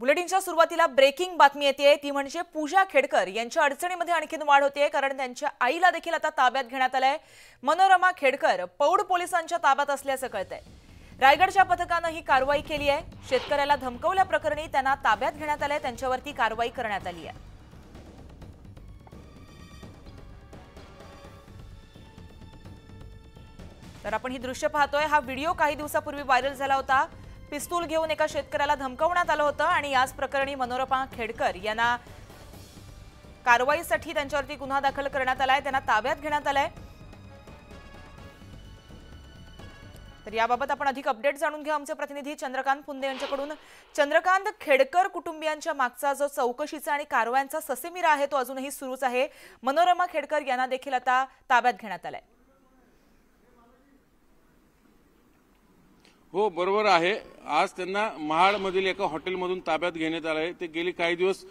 बुलेटिनच्या सुरुवातीला ब्रेकिंग बातमी येते ती म्हणजे पूजा खेडकर यांच्या अडचणीमध्ये आणखीन वाढ होते कारण त्यांच्या आईला देखील आता ताब्यात घेण्यात आलंय। मनोरमा खेडकर पौड पोलिसांच्या ताब्यात असल्याचं कळतंय। रायगडच्या पथकाने ही कारवाई केली आहे। शेतकऱ्याला धमकवल्या प्रकरणी त्यांना ताब्यात घेण्यात आलंय, त्यांच्यावरती कारवाई करण्यात आली आहे। तर आपण ही दृश्य पाहतोय। हा व्हिडिओ काही दिवसापूर्वी व्हायरल झाला होता। पिस्तूल घेऊन एका शेतकऱ्याला धमकवण्यात आलं होतं आणि याच प्रकरणी मनोरमा खेडकर यांना कारवाईसाठी त्यांच्यावरती गुन्हा दाखल करण्यात आलाय, त्यांना ताब्यात घेण्यात आलंय। तर याबाबत आपण अधिक अपडेट जाणून घेऊ आमचे प्रतिनिधी चंद्रकांत फुंदे यांच्याकडून। चंद्रकांत, खेडकर कुटुंबियांच्या मागचा जो चौकशीचा आणि कारवायांचा ससेमिरा आहे तो अजूनही सुरूच आहे। मनोरमा खेडकर यांना देखील आता ताब्यात घेण्यात आलंय। हो, बरोबर आहे। आज त्यांना महाडमधील एका हॉटेलमधून ताब्यात घेण्यात आले आहे। ते गेली काही दिवस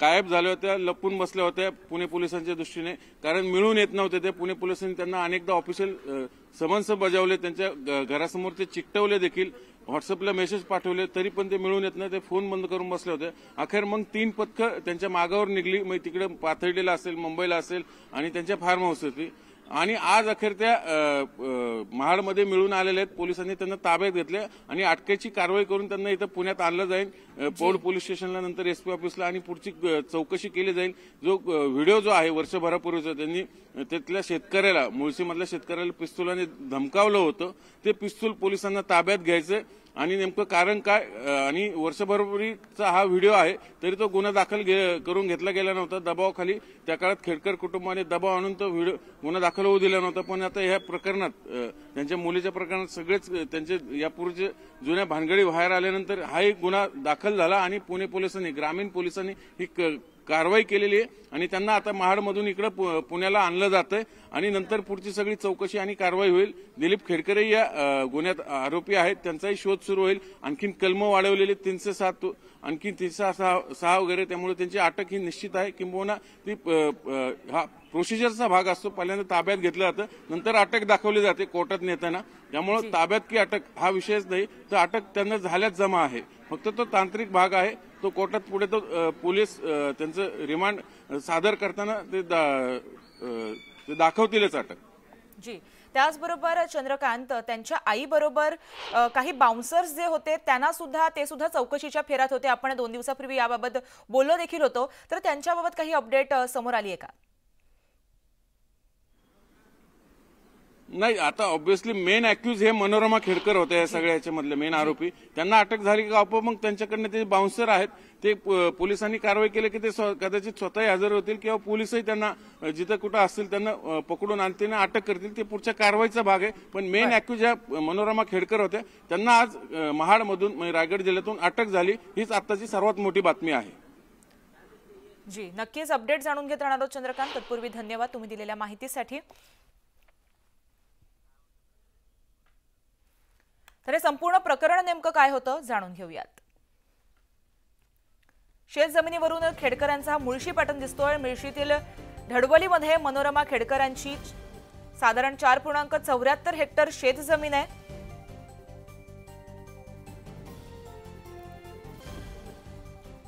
गायब झाले होते, लपून बसले होते पुणे पोलिसांच्या दृष्टीने, कारण मिळून येत नव्हते ते। पुणे पोलिसांनी त्यांना अनेकदा ऑफिशियल समन्स बजावले, त्यांच्या घरासमोर ते चिकटवले देखील, व्हॉट्सअपला मेसेज पाठवले, तरी पण ते मिळून येत नाही। ते फोन बंद करून बसले होते। अखेर मग 3 पथकं त्यांच्या मागावर निघली, मग तिकडे पाथर्डीला असेल, मुंबईला असेल आणि त्यांच्या फार्म हाऊस होती आणि आज अखेर त्या महाडमध्ये मिळून आलेले आहेत। पोलिसांनी त्यांना ताब्यात घेतले आणि अटकेची कारवाई करून त्यांना इथं पुण्यात आणलं जाईल, पौड पोलीस स्टेशनला, नंतर एसपी ऑफिसला, आणि पुढची चौकशी केली जाईल। जो व्हिडिओ जो आहे वर्षभरापूर्वीचा, त्यांनी तिथल्या शेतकऱ्याला, मुळशीमधल्या शेतकऱ्याला पिस्तुलाने धमकावलं होतं, ते पिस्तूल पोलिसांना ताब्यात घ्यायचं आणि नेमकं कारण काय, आणि वर्षभरापूर्वीचा हा व्हिडिओ आहे तरी तो गुन्हा दाखल करून घेतला गेला नव्हता। दबावाखाली त्या काळात खेडकर कुटुंबाने दबाव आणून तो गुन्हा दाखल होऊ दिला नव्हता। पण आता ह्या प्रकरणात, त्यांच्या मुलीच्या प्रकरणात सगळेच त्यांचे यापूर्वीचे जुन्या भानगडी बाहेर आल्यानंतर हा एक गुन्हा दाखल झाला आणि पुणे पोलिसांनी, ग्रामीण पोलिसांनी ही कारवाई केलेली आहे आणि त्यांना आता महाडमधून इकडे पुण्याला आणलं जातंय आणि नंतर पुढची सगळी चौकशी आणि कारवाई होईल। दिलीप खेडकर या गुन्ह्यात आरोपी आहेत, त्यांचाही शोध सुरू होईल। आणखीन कलम वाढवलेले 307, आणखी 306 वगैरे, त्यामुळे त्यांची अटक ही निश्चित आहे। किंबहुना ती हा प्रोसिजरचा भाग असतो, पहिल्यांदा ताब्यात घेतलं जातं, नंतर अटक दाखवली जाते कोर्टात नेताना। त्यामुळे ताब्यात की अटक हा विषयच नाही, तर अटक त्यांना झाल्याच जमा आहे। फक्त तो तांत्रिक भाग आहे, तो कोर्टात पुढे तो पोलीस त्यांचं रिमांड सादर करताना ते दाखवतीलच अटक। जी, त्याचबरोबर चंद्रकांत, त्यांच्या आई बरोबर काही बाउन्सर्स जे होते त्यांना सुद्धा, ते सुद्धा चौकशीच्या फेऱ्यात होते। आपण 2 दिवसापूर्वी याबाबत बोललो देखील होतो, तर त्यांच्याबाबत काही अपडेट समोर आली आहे का? नाही, आता ऑब्व्हियसली मेन अॅक्युज हे मनोरमा खेडकर होते, या सगळ्या याच्यामधले मेन आरोपी। त्यांना अटक झाली की आपोआप मग त्यांच्याकडनं ते बाउन्सर आहेत, ते पोलिसांनी कारवाई केली की ते कदाचित स्वतःही हजर होतील किंवा पोलिसही त्यांना जिथं कुठं असतील त्यांना पकडून आणतील, अटक करतील। ते पुढच्या कारवाईचा भाग आहे, पण मेन अॅक्युज या मनोरमा खेडकर होत्या, त्यांना आज महाडमधून, म्हणजे रायगड जिल्ह्यातून अटक झाली। हीच आताची सर्वात मोठी बातमी आहे। जी, नक्कीच अपडेट जाणून घेत राहणार आहोत चंद्रकांत। तत्पूर्वी धन्यवाद तुम्ही दिलेल्या माहितीसाठी। तर हे संपूर्ण प्रकरण नेमकं काय होतं जाणून घेऊयात। शेत जमिनीवरून खेडकरांचा मुळशी पॅटर्न दिसतोय। मुळशीतील ढडवलीमध्ये मनोरमा खेडकरांची साधारण 4.74 हेक्टर शेत जमीन आहे।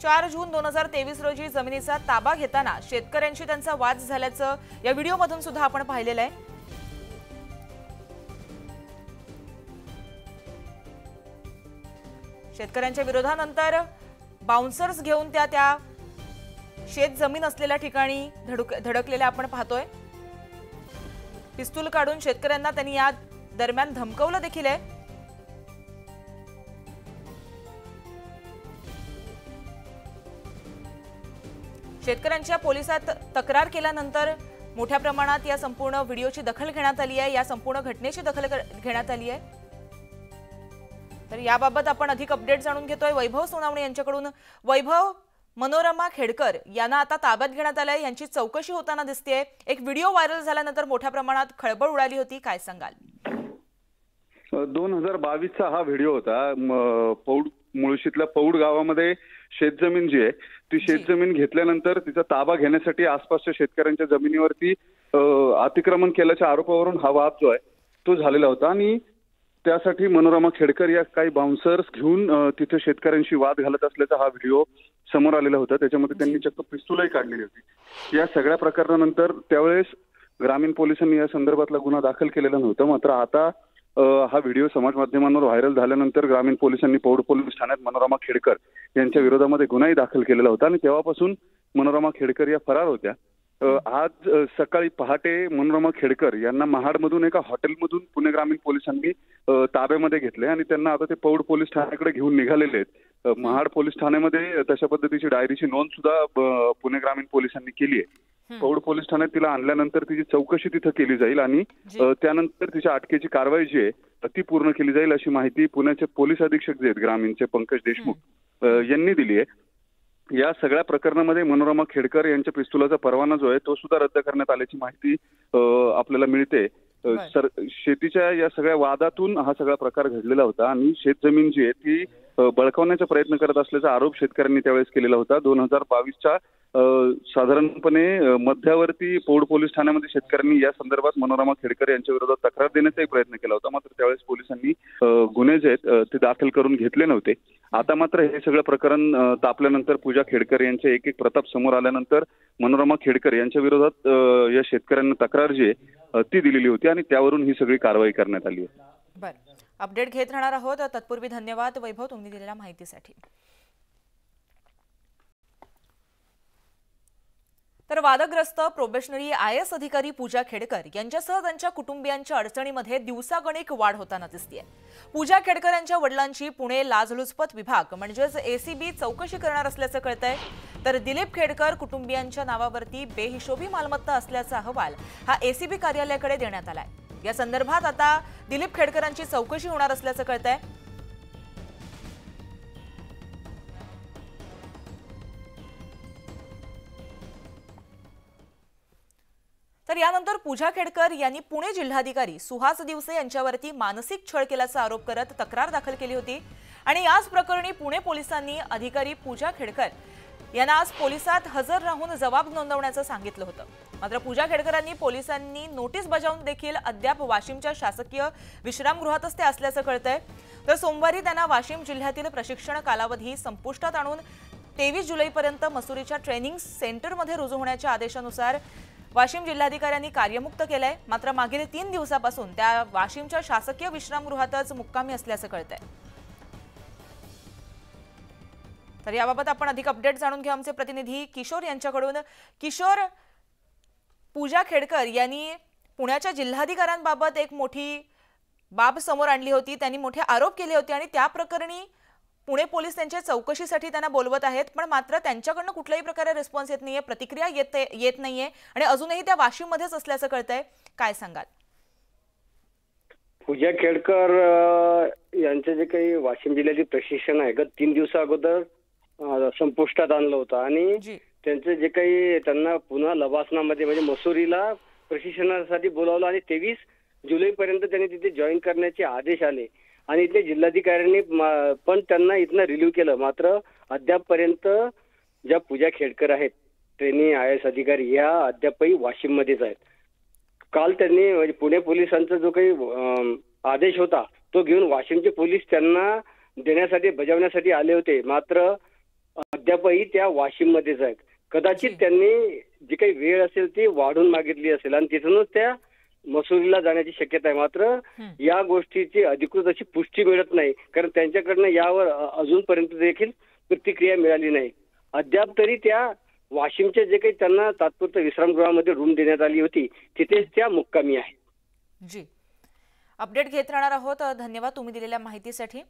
चार जून 2023 रोजी जमिनीचा ताबा घेताना शेतकऱ्यांशी त्यांचा वाद झाल्याचं या व्हिडिओमधून सुद्धा आपण पाहिलेलं आहे। शेतकऱ्यांच्या विरोधानंतर बाउन्सर्स घेऊन त्या शेत जमीन असलेल्या ठिकाणी धडकलेल्या आपण पाहतोय। पिस्तूल काढून शेतकऱ्यांना त्यांनी या दरम्यान धमकवलं देखील आहे। शेतकऱ्यांच्या पोलिसात तक्रार केल्यानंतर मोठ्या प्रमाणात या संपूर्ण व्हिडिओची दखल घेण्यात आली आहे, या संपूर्ण घटनेची दखल घेण्यात आली आहे। तर याबाबत आपण अधिक अपडेट जाणून घेतोय वैभव सोनावणे यांच्याकडून। वैभव, मनोरमा खेडकर यांना आता ताब्यात घेण्यात आलंय, यांची चौकशी होताना दिसतेय। एक व्हिडिओ व्हायरल झाल्यानंतर मोठ्या प्रमाणात खळबळ उडाली होती, काय सांगाल? 2022चा हा व्हिडिओ होता। मुळशीतल्या पौड गावामध्ये शेतजमीन जी आहे ती शेतजमीन घेतल्यानंतर तिचा ताबा घेण्यासाठी आसपासच्या शेतकऱ्यांच्या जमिनीवरती अतिक्रमण केल्याच्या आरोपावरून हा वाद जो आहे तो झालेला होता आणि त्यासाठी मनोरमा खेडकर या काही बाउन्सर्स घेऊन तिथे शेतकऱ्यांशी वाद घालत असल्याचा हा व्हिडिओ समोर आलेला होता. त्याच्यामध्ये त्यांनी चक्क पिस्तूलही काढलेली होती. या सगळ्या प्रकरणानंतर त्यावेळेस ग्रामीण पोलिसांनी या संदर्भातला गुन्हा दाखल केलेला नव्हता. मात्र आता हा व्हिडिओ समाज माध्यमांवर व्हायरल झाल्यानंतर ग्रामीण पोलिसांनी पौड पोलीस ठाण्यात मनोरमा खेडकर यांच्या विरोधामध्ये गुन्हाही दाखल केलेला होता आणि तेव्हापासून मनोरमा खेडकर या फरार होत्या. आज सकाळी पहाटे मनोरमा खेडकर यांना महाडमधून एका हॉटेलमधून पुणे ग्रामीण पोलिसांनी ताब्यामध्ये घेतले आणि त्यांना आता ते पौड पोलीस ठाण्याकडे घेऊन निघालेले आहेत. महाड पोलीस ठाण्यामध्ये तशा पद्धतीची डायरीची नोंद सुद्धा पुणे ग्रामीण पोलिसांनी केली आहे. पौड पोलीस ठाण्यात तिला आणल्यानंतर तिची चौकशी तिथं केली जाईल आणि त्यानंतर तिच्या अटकेची कारवाई जी आहे ती पूर्ण केली जाईल अशी माहिती पुण्याचे पोलीस अधीक्षक जे आहेत ग्रामीणचे पंकज देशमुख यांनी दिली आहे. या सगळ्या प्रकरणामध्ये मनोरमा खेडकर यांच्या पिस्तुलाचा परवाना जो आहे तो सुद्धा रद्द करण्यात आल्याची माहिती आपल्याला मिळते. शेतीच्या या सगळ्या वादातून हा सगळा प्रकार घडलेला होता आणि शेतजमीन जी आहे ती बळकावण्याचा प्रयत्न करत असल्याचा आरोप शेतकऱ्यांनी त्यावेळेस केलेला होता. 2022च्या साधारणपणे मध्यावरती पौड पोलीस ठाण्यामध्ये शेतकऱ्यांनी या संदर्भात मनोरमा खेडकर यांच्या विरोधात तक्रार देण्याचाही प्रयत्न केला होता. मात्र त्यावेळेस पोलिसांनी गुन्हे जे आहेत ते दाखल करून घेतले नव्हते. आता मात्र हे सगळं प्रकरण तापल्यानंतर पूजा खेडकर यांचे एक प्रताप समोर आल्यानंतर मनोरमा खेडकर यांच्या विरोधात या शेतकऱ्यांना तक्रार जी आहे ती दिलेली होती आणि त्यावरून ही सगळी कारवाई करण्यात आली आहे. बरं, अपडेट घेत राहणार आहोत. तत्पूर्वी धन्यवाद वैभव, तुम्ही दिलेल्या माहितीसाठी. तर वादग्रस्त प्रोबेशनरी IAS अधिकारी पूजा खेडकर यांच्यासह त्यांच्या कुटुंबियांच्या अडचणीमध्ये दिवसागणिक वाढ होताना दिसतेय. पूजा खेडकर यांच्या वडिलांची पुणे लाचलुचपत विभाग म्हणजेच ACB चौकशी करणार असल्याचं कळतंय. तर दिलीप खेडकर कुटुंबियांच्या नावावरती बेहिशोबी मालमत्ता असल्याचा अहवाल हा ACB कार्यालयाकडे देण्यात आलाय. या संदर्भात आता दिलीप खेडकरांची चौकशी होणार असल्याचं कळतंय. तर यानंतर पूजा खेडकर यांनी पुणे जिल्हाधिकारी सुहास दिवसे यांच्यावरती मानसिक छळ केल्याचा आरोप करत तक्रार दाखल केली होती आणि याच प्रकरणी पुणे पोलिसांनी अधिकारी पूजा खेडकर यांना आज पोलिसात हजर राहून जबाब नोंदवण्याचं सांगितलं होतं. मात्र पूजा खेडकरांनी पोलिसांनी नोटीस बजावून देखील अद्याप वाशिमच्या शासकीय विश्रामगृहातच ते असल्याचं कळतंय. तर सोमवारी त्यांना वाशिम जिल्ह्यातील प्रशिक्षण कालावधी संपुष्टात आणून 23 जुलैपर्यंत मसुरीच्या ट्रेनिंग सेंटरमध्ये रुजू होण्याच्या आदेशानुसार वाशिम जिल्हाधिकाऱ्यांनी कार्यमुक्त केलंय. मात्र मागील 3 दिवसापासून त्या वाशिमच्या शासकीय विश्रामगृहातच मुक्कामी असल्याचं कळतंय. तर याबाबत आपण अधिक अपडेट जाणून घेऊ आमचे प्रतिनिधी किशोर यांच्याकडून. किशोर, पूजा खेडकर यांनी पुण्याच्या जिल्हाधिकाऱ्यांबाबत एक मोठी बाब समोर आणली होती. त्यांनी मोठे आरोप केले होते आणि त्या प्रकरणी पुणे पोलीस त्यांच्या चौकशीसाठी त्यांना बोलवत आहेत. पण मात्र त्यांच्याकडनं कुठल्याही प्रकारे रिस्पॉन्स येत नाहीये, प्रतिक्रिया येत नाहीये आणि अजूनही त्या वाशिममध्येच असल्याचं कळतंय. काय सांगाल? पूजा खेडकर यांचे जे काही वाशिम जिल्ह्याचे प्रशिक्षण आहे 3 दिवसा अगोदर संपुष्टात आणलं होतं आणि त्यांचे जे काही त्यांना पुन्हा लवासनामध्ये म्हणजे मसुरीला प्रशिक्षणासाठी बोलावलं आणि 23 जुलैपर्यंत त्यांनी तिथे जॉईन करण्याचे आदेश आले आणि इथले जिल्हाधिकाऱ्यांनी पण त्यांना इथनं रिलीव्ह केलं. मात्र अद्यापपर्यंत ज्या पूजा खेडकर आहेत ट्रेनिंग IAS अधिकारी ह्या अद्यापही वाशिम मध्येच आहेत. काल त्यांनी म्हणजे पुणे पोलिसांचा जो काही आदेश होता तो घेऊन वाशिमचे पोलीस त्यांना देण्यासाठी बजावण्यासाठी आले होते. मात्र अद्यापही त्या वाशिम मध्येच आहेत. कदाचित त्यांनी जी काही वेळ असेल ती वाढून मागितली असेल आणि तिथूनच त्या मसुरीला जाण्याची शक्यता आहे. मात्र या गोष्टीची अधिकृत अशी पुष्टी मिळत नाही कारण त्यांच्याकडनं यावर अजूनपर्यंत देखील प्रतिक्रिया मिळाली नाही. अद्याप तरी त्या वाशिमचे जे काही त्यांना तात्पुरत्या विश्रामगृहामध्ये रूम देण्यात आली होती तिथेच त्या मुक्कामी आहेत. जी, अपडेट घेत राहणार आहोत. धन्यवाद तुम्ही दिलेल्या माहितीसाठी.